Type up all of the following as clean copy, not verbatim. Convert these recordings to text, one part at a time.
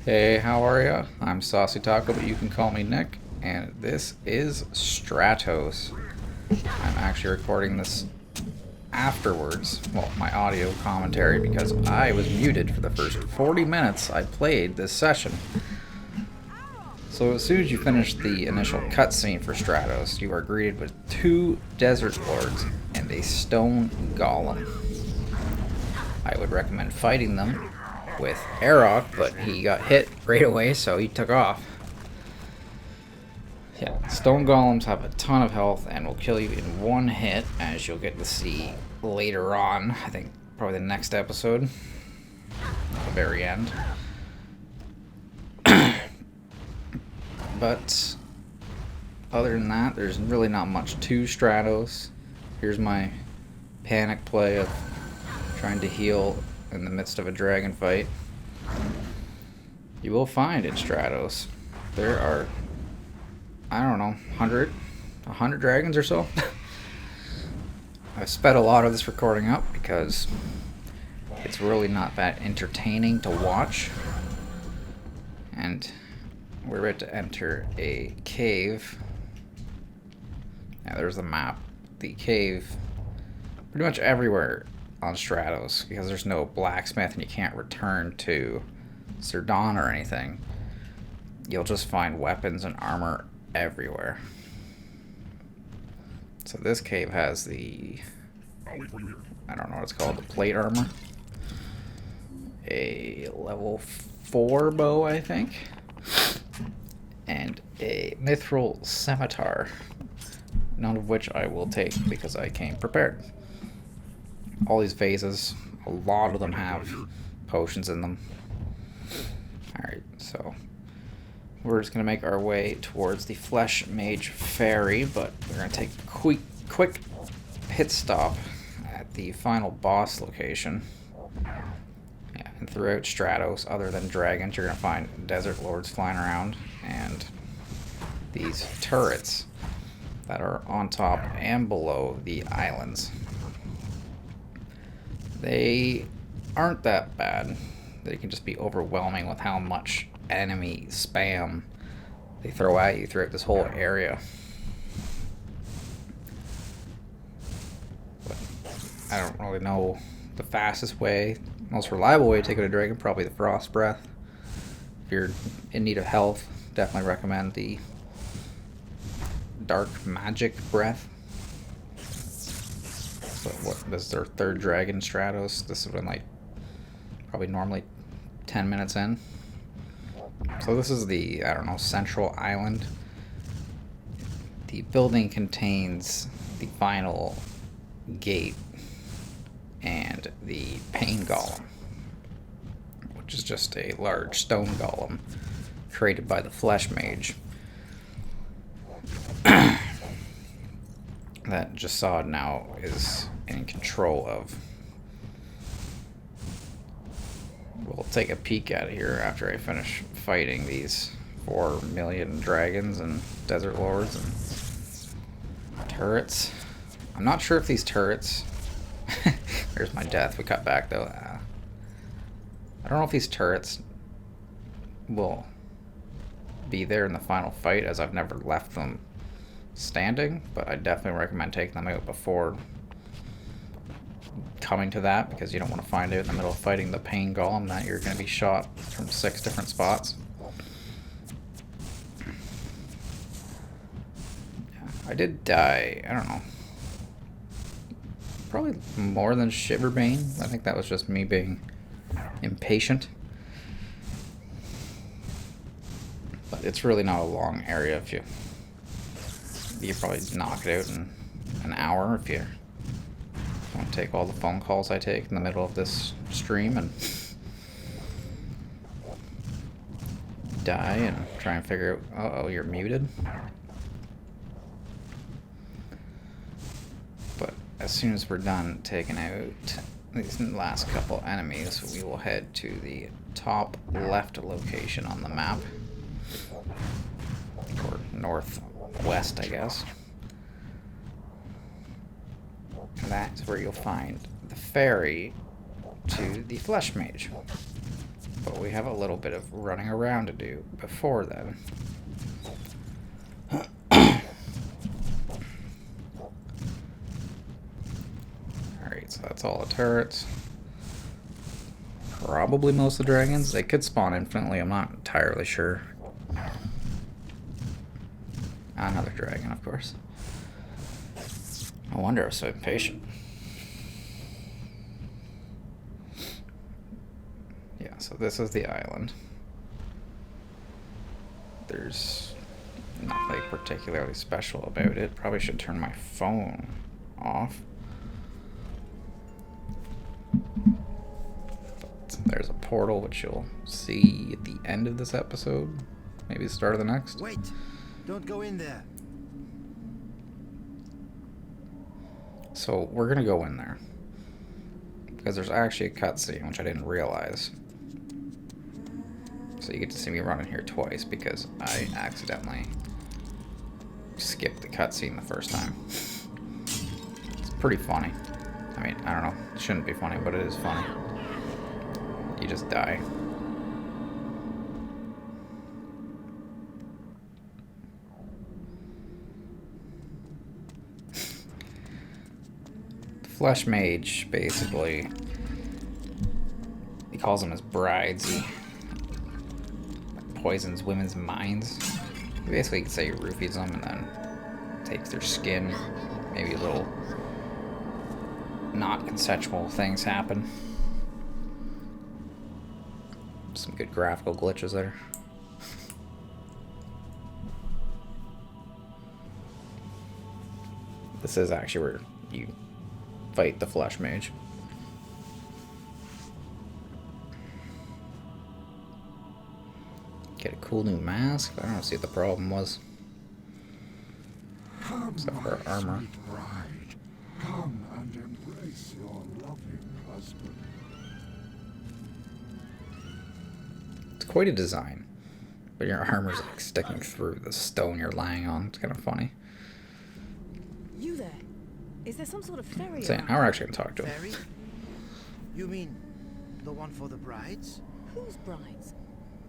Hey, how are ya? I'm Saucy Taco, but you can call me Nick, and this is Stratos. I'm actually recording this afterwards, well, my audio commentary, because I was muted for the first 40 minutes I played this session. So as soon as you finish the initial cutscene for Stratos, you are greeted with 2 Desert Lords and a Stone Golem. I would recommend fighting them with Arok, but he got hit right away, so he took off. Yeah, Stone Golems have a ton of health and will kill you in one hit, as you'll get to see later on. I think probably the next episode, at the very end. But other than that, there's really not much to Stratos. Here's my panic play of trying to heal in the midst of a dragon fight. You will find in Stratos there are, I don't know, 100 dragons or so. I've sped a lot of this recording up because it's really not that entertaining to watch. And we're about to enter a cave. Yeah, there's the map. The cave, pretty much everywhere on Stratos, because there's no blacksmith and you can't return to Serdon or anything. You'll just find weapons and armor everywhere. So this cave has the, I don't know what it's called, the plate armor. A level 4 bow, I think. And a mithril scimitar. None of which I will take because I came prepared. All these vases, a lot of them have potions in them. Alright, so we're just going to make our way towards the Flesh Mage Ferry, but we're going to take a quick pit stop at the final boss location. Yeah, and throughout Stratos, other than dragons, you're going to find desert lords flying around, and these turrets that are on top and below the islands. They aren't that bad. They can just be overwhelming with how much enemy spam they throw at you throughout this whole area. But I don't really know the fastest way, most reliable way to take out a dragon, probably the Frost Breath. If you're in need of health, definitely recommend the Dark Magic Breath. So this is their 3rd dragon, Stratos. This has been like probably normally 10 minutes in. So this is the, I don't know, central island. The building contains the final gate and the pain golem, which is just a large stone golem created by the Flesh Mage. That Jasad now is in control of. We'll take a peek at it here after I finish fighting these 4 million dragons and desert lords and turrets. I'm not sure if these turrets there's my death. We cut back though. I don't know if these turrets will be there in the final fight, as I've never left them standing, but I definitely recommend taking them out before coming to that, because you don't want to find out in the middle of fighting the pain golem that you're going to be shot from 6 different spots. Yeah, I did die, I don't know, probably more than Shiverbane. I think that was just me being impatient. But it's really not a long area. If you probably knock it out in an hour if you want to take all the phone calls I take in the middle of this stream and die and try and figure out, uh-oh, you're muted. But as soon as we're done taking out these last couple enemies, we will head to the top left location on the map, or northwest, I guess. And that's where you'll find the ferry to the Flesh Mage. But we have a little bit of running around to do before then. Alright, so that's all the turrets. Probably most of the dragons. They could spawn infinitely, I'm not entirely sure. Another dragon, of course. No wonder I was so impatient. Yeah, so this is the island. There's nothing particularly special about it. Probably should turn my phone off. But there's a portal which you'll see at the end of this episode. Maybe the start of the next. Wait! Don't go in there. So we're gonna go in there. Because there's actually a cutscene, which I didn't realize. So you get to see me running here twice because I accidentally skipped the cutscene the first time. It's pretty funny. I mean, I don't know. It shouldn't be funny, but it is funny. You just die. The Flesh Mage, basically, he calls them his brides. He poisons women's minds. Basically, you could say he roofies them and then takes their skin. Maybe a little not consensual things happen. Some good graphical glitches there. This is actually where you fight the Flesh Mage. Get a cool new mask. I don't see what the problem was. Except for armor. Sweet bride, come and embrace your loving husband. It's quite a design. But your armor's like sticking through the stone you're lying on. It's kind of funny. You there? Is there some sort of ferry? So now we're actually gonna talk to him. Fairy? You mean the one for the brides? Whose brides?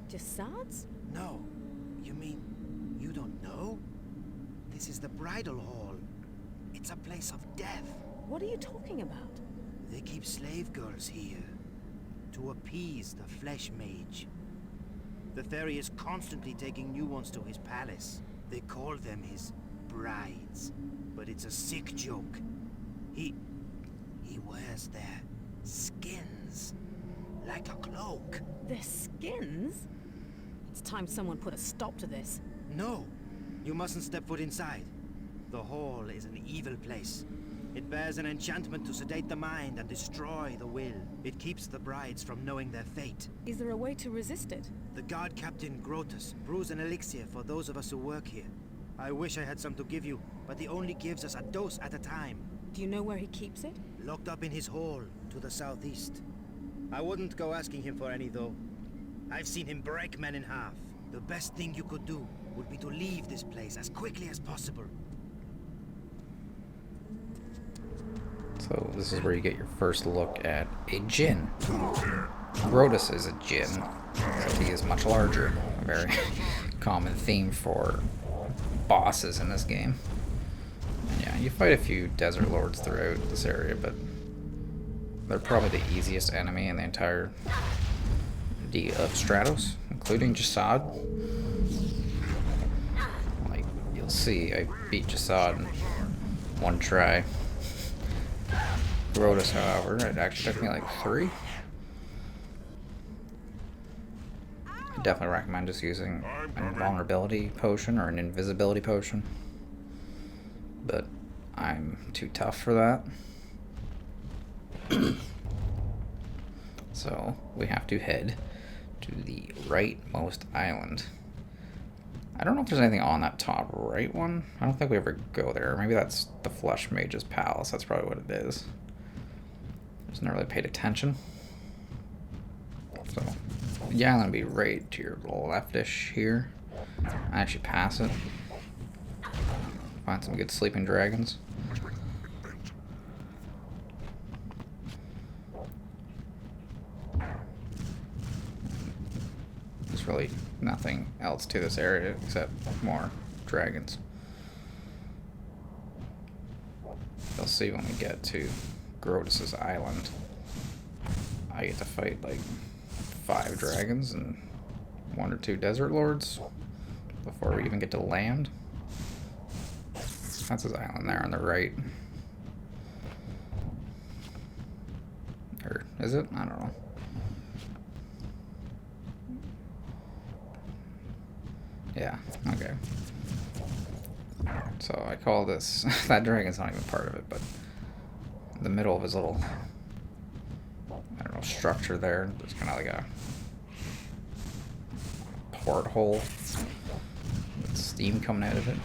Jassad's? No. You mean you don't know? This is the bridal hall. It's a place of death. What are you talking about? They keep slave girls here to appease the Flesh Mage. The fairy is constantly taking new ones to his palace. They call them his brides, but it's a sick joke. He wears their skins like a cloak. Their skins? It's time someone put a stop to this. No, you mustn't step foot inside. The hall is an evil place. It bears an enchantment to sedate the mind and destroy the will. It keeps the brides from knowing their fate. Is there a way to resist it? The guard captain Grotus brews an elixir for those of us who work here. I wish I had some to give you, but he only gives us a dose at a time. Do you know where he keeps it? Locked up in his hall to the southeast. I wouldn't go asking him for any, though. I've seen him break men in half. The best thing you could do would be to leave this place as quickly as possible. So this is where you get your first look at a Djinn. Grotus is a Djinn, except he is much larger. A very common theme for bosses in this game. And yeah, you fight a few desert lords throughout this area, but they're probably the easiest enemy in the entire of Stratos, including Jassad. Like, you'll see, I beat Jassad in one try. Grotus, however, it actually took me like 3. I definitely recommend just using an invulnerability potion or an invisibility potion. But I'm too tough for that. So we have to head to the rightmost island. I don't know if there's anything on that top right one. I don't think we ever go there. Maybe that's the Flesh Mage's palace. That's probably what it is. Just never really paid attention. So the island will be right to your leftish here. I actually pass it. Find some good sleeping dragons. really nothing else to this area except more dragons. You'll see when we get to Grotus's island. I get to fight like 5 dragons and 1 or 2 desert lords before we even get to land. That's his island there on the right. Or is it? I don't know. Yeah, okay. So I call this, that dragon's not even part of it, but in the middle of his little, I don't know, structure there, there's kind of like a porthole with steam coming out of it.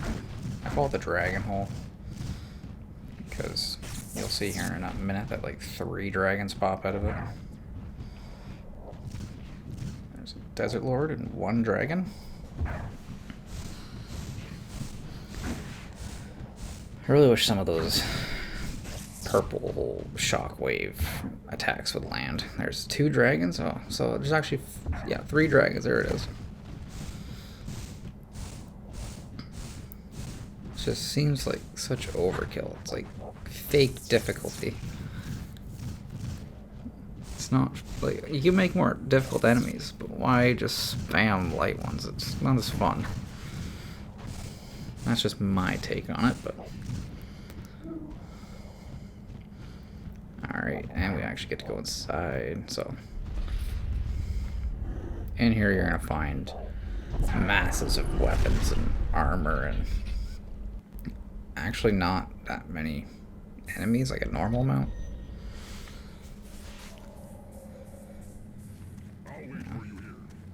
I call it the dragon hole because you'll see here in a minute that like 3 dragons pop out of it. There's a desert lord and 1 dragon. I really wish some of those purple shockwave attacks would land. There's 2 dragons. Oh, so there's actually, yeah, 3 dragons. There it is. It just seems like such overkill. It's like fake difficulty. It's not like you can make more difficult enemies, but why just spam light ones? It's not as fun. That's just my take on it, but. Alright, and we actually get to go inside, so. In here you're gonna find masses of weapons and armor and actually not that many enemies, like a normal amount.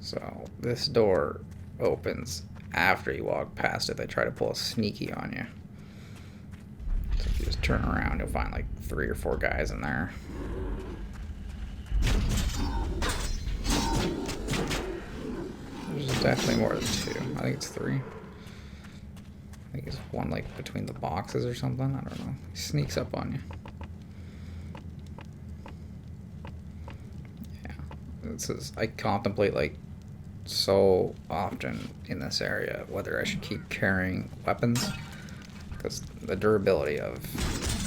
So this door opens after you walk past it. They try to pull a sneaky on you. So if you just turn around, you'll find like 3 or 4 guys in there. There's definitely more than 2. I think it's 3. I think it's 1 like between the boxes or something. I don't know. He sneaks up on you. Yeah. This is, I contemplate like so often in this area whether I should keep carrying weapons. Because the durability of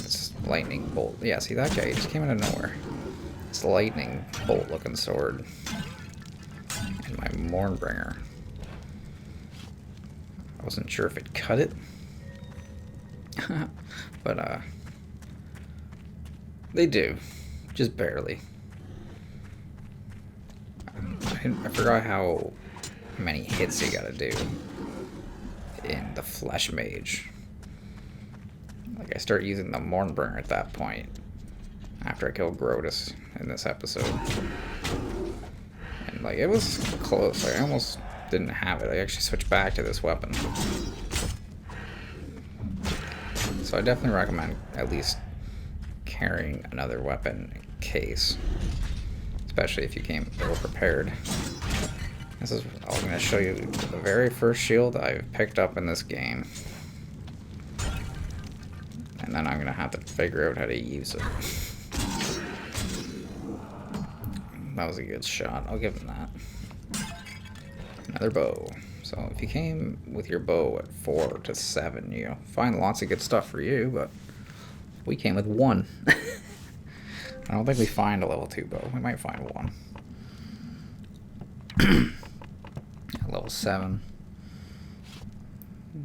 this lightning bolt. Yeah, see that guy? He just came out of nowhere. This lightning bolt looking sword. And my Mournbringer. I wasn't sure if it cut it. But, they do. Just barely. I forgot how many hits you gotta do in the Flesh Mage. Like, I start using the Mournbringer at that point, after I killed Grotus in this episode. And, like, it was close. I almost didn't have it. I actually switched back to this weapon. So I definitely recommend at least carrying another weapon in case. Especially if you came ill-prepared. This is, I'm going to show you the very first shield I've picked up in this game. And then I'm going to have to figure out how to use it. That was a good shot. I'll give him that. Another bow. So if you came with your bow at 4 to 7, you'll find lots of good stuff for you, but we came with 1. I don't think we find a level 2 bow. We might find 1. Level 7.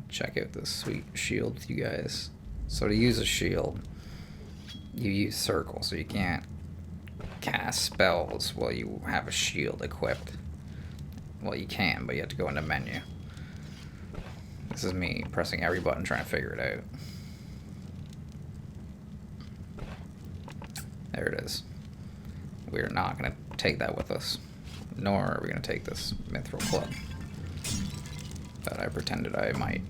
Check out this sweet shield with you guys. So to use a shield, you use circle, so you can't cast spells while you have a shield equipped. Well, you can, but you have to go into menu. This is me pressing every button trying to figure it out. There it is. We're not going to take that with us, nor are we going to take this mithril club that I pretended I might.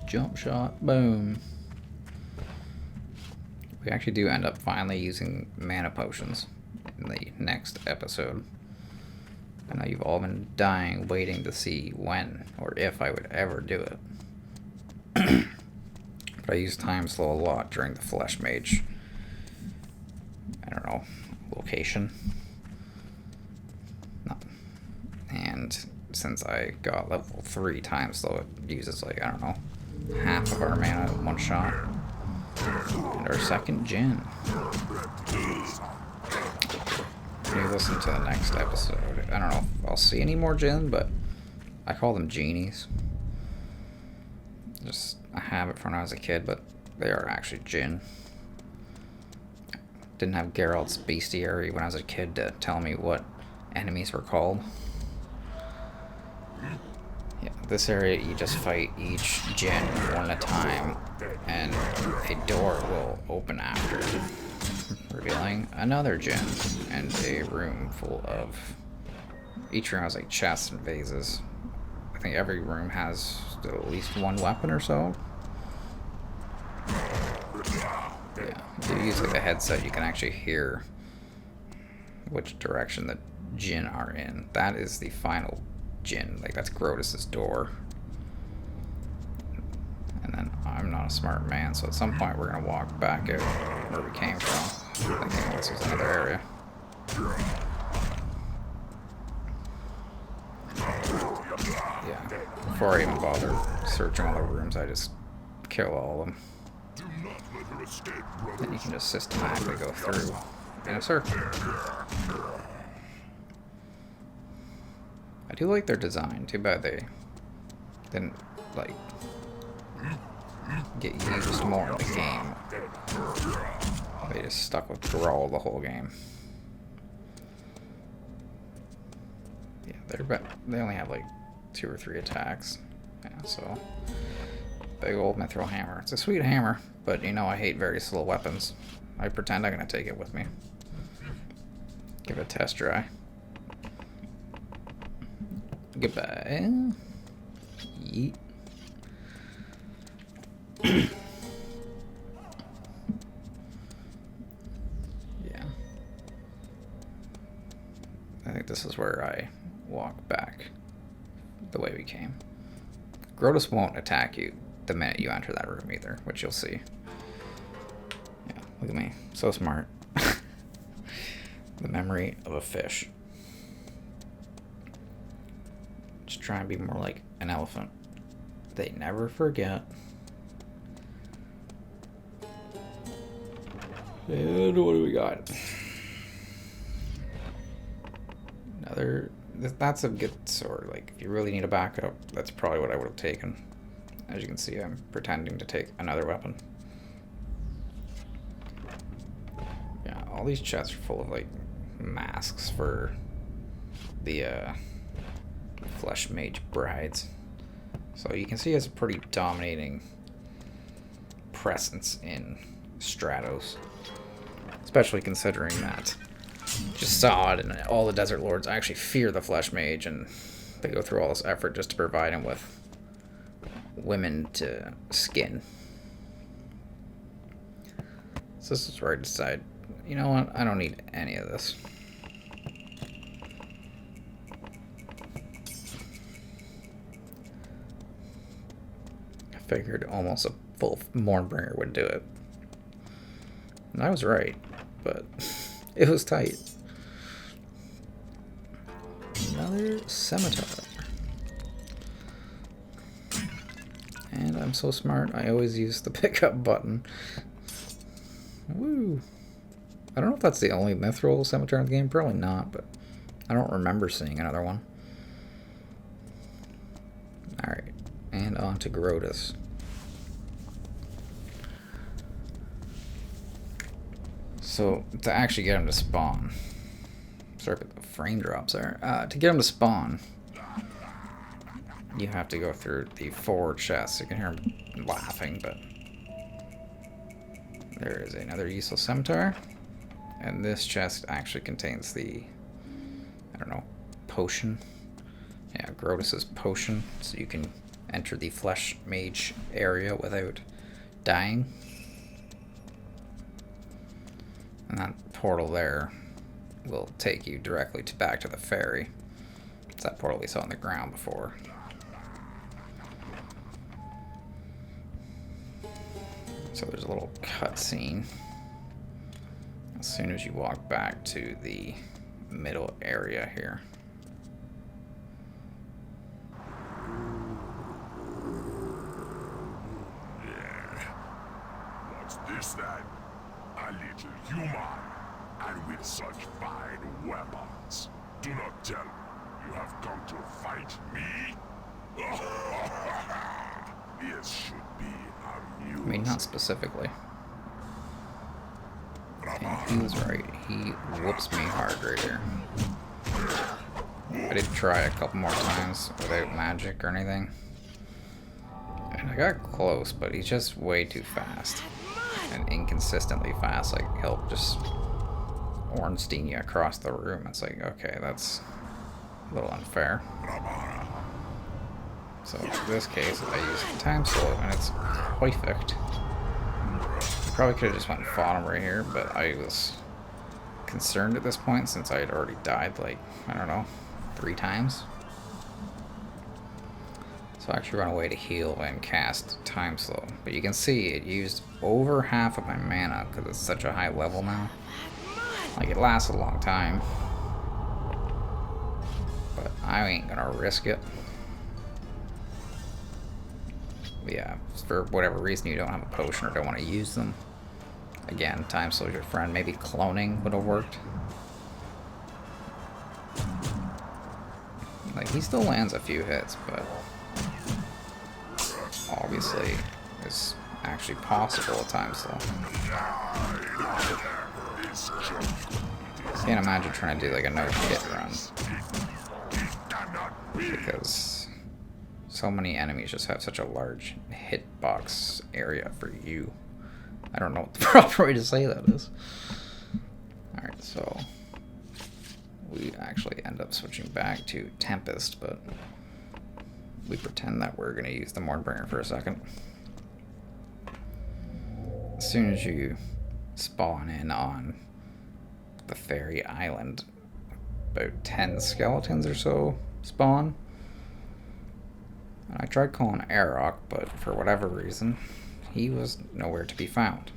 Jump shot, boom. We actually do end up finally using mana potions in the next episode. I know you've all been dying waiting to see when or if I would ever do it. But I use time slow a lot during the Flesh Mage. I don't know, location. No. And since I got level 3 times, though, it uses like, I don't know, half of our mana in one shot. And our second Djinn. You listen to the next episode. I don't know if I'll see any more Djinn, but I call them genies. Just a habit from when I was a kid, but they are actually Djinn. Didn't have Geralt's bestiary when I was a kid to tell me what enemies were called. Yeah, this area you just fight each Djinn one at a time, and a door will open after, revealing another Djinn and a room full of. Each room has like chests and vases. I think every room has at least one weapon or so. Yeah, if you use like a headset, you can actually hear which direction the Djinn are in. That is the final Djinn, like that's Grotus's door. And then I'm not a smart man, so at some point we're gonna walk back out where we came from, thinking this was another area. Yeah, before I even bother searching all the rooms, I just kill all of them. Then you can just systematically go through in a circle. I do like their design. Too bad they didn't, like, get used more in the game. They just stuck with Grawl the whole game. Yeah, they only have like 2 or 3 attacks. Yeah, so big old mithril hammer. It's a sweet hammer, but you know I hate very slow weapons. I pretend I'm gonna take it with me. Give it a test try. Goodbye. Yeet. Yeah. I think this is where I walk back the way we came. Grotus won't attack you the minute you enter that room either, which you'll see. Yeah, look at me. So smart. The memory of a fish. Just try and be more like an elephant. They never forget. And what do we got? Another. That's a good sword. Like, if you really need a backup, that's probably what I would have taken. As you can see, I'm pretending to take another weapon. Yeah, all these chests are full of, like, masks for the, Flesh Mage brides. So you can see he has a pretty dominating presence in Stratos. Especially considering that just saw it, and all the Desert Lords actually fear the Flesh Mage, and they go through all this effort just to provide him with women to skin. So this is where I decide, you know what, I don't need any of this. I figured almost a full Mournbringer would do it. And I was right, but it was tight. Another scimitar. And I'm so smart, I always use the pickup button. Woo! I don't know if that's the only mithril scimitar in the game, probably not, but I don't remember seeing another one. Alright, and on to Grotus. So, to actually get him to spawn, sorry if the frame drops there, to get him to spawn, you have to go through the 4 chests. You can hear him laughing, but there is another useless scimitar, and this chest actually contains the, I don't know, potion. Yeah, Grotus's potion, so you can enter the Flesh Mage area without dying. And that portal there will take you directly back to the ferry. It's that portal we saw on the ground before. So there's a little cutscene. as soon as you walk back to the middle area here. What's this then? A little human, and with such fine weapons. Do not tell me you have come to fight me? This should be amusing. I mean, not specifically. And he was right. He whoops me hard right here. I did try a couple more times without magic or anything. And I got close, but he's just way too fast. And inconsistently fast. Like, he'll just Ornstein you across the room. It's like, okay, that's a little unfair. So in this case, I use time slow, and it's perfect. Probably could have just went and fought him right here, but I was concerned at this point since I had already died, like, I don't know, 3 times. So I actually run away to heal and cast time slow. But you can see it used over half of my mana because it's such a high level now. Like, it lasts a long time. But I ain't gonna risk it. But yeah, for whatever reason you don't have a potion or don't want to use them. Again, time slow's your friend. Maybe cloning would have worked. Like, he still lands a few hits, but obviously it's actually possible at time slow. Can't imagine trying to do like a no-hit run. Because so many enemies just have such a large hitbox area for you. I don't know what the proper way to say that is. Alright, so we actually end up switching back to Tempest, but we pretend that we're going to use the Mornbringer for a second. As soon as you spawn in on the fairy island, about 10 skeletons or so spawn. And I tried calling Arok, but for whatever reason, he was nowhere to be found.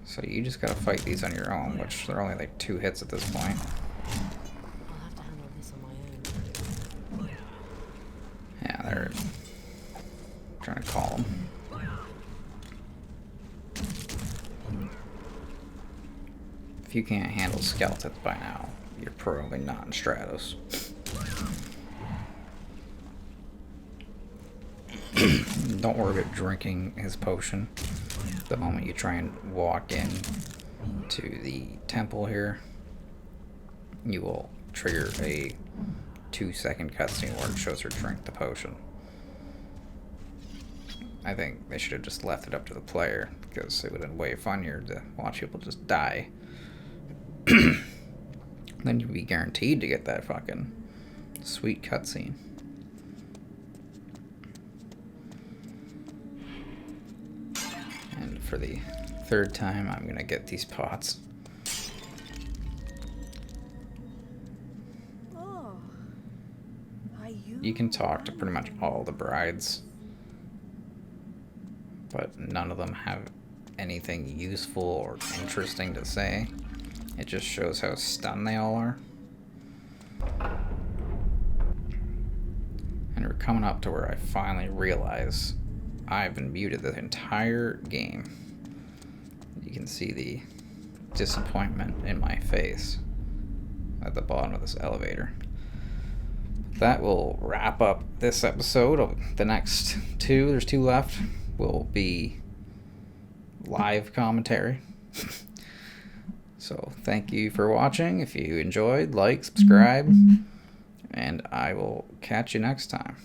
So you just gotta fight these on your own, which they're only like 2 hits at this point. I'll have to handle this on my own. Yeah, they're trying to call him. If you can't handle skeletons by now, you're probably not in Stratos. Don't worry about drinking his potion. The moment you try and walk in to the temple here, you will trigger a 2-second cutscene where it shows her drink the potion. I think they should have just left it up to the player, because it would have been way funnier to watch people just die. Then you'd be guaranteed to get that fucking sweet cutscene. And for the 3rd time, I'm gonna get these pots. Oh, are you? You can talk to pretty much all the brides, but none of them have anything useful or interesting to say. It just shows how stunned they all are. And we're coming up to where I finally realize I've been muted the entire game. You can see the disappointment in my face at the bottom of this elevator. That will wrap up this episode. Of the next 2, there's 2 left, will be live commentary. So thank you for watching. If you enjoyed, like, subscribe, and I will catch you next time.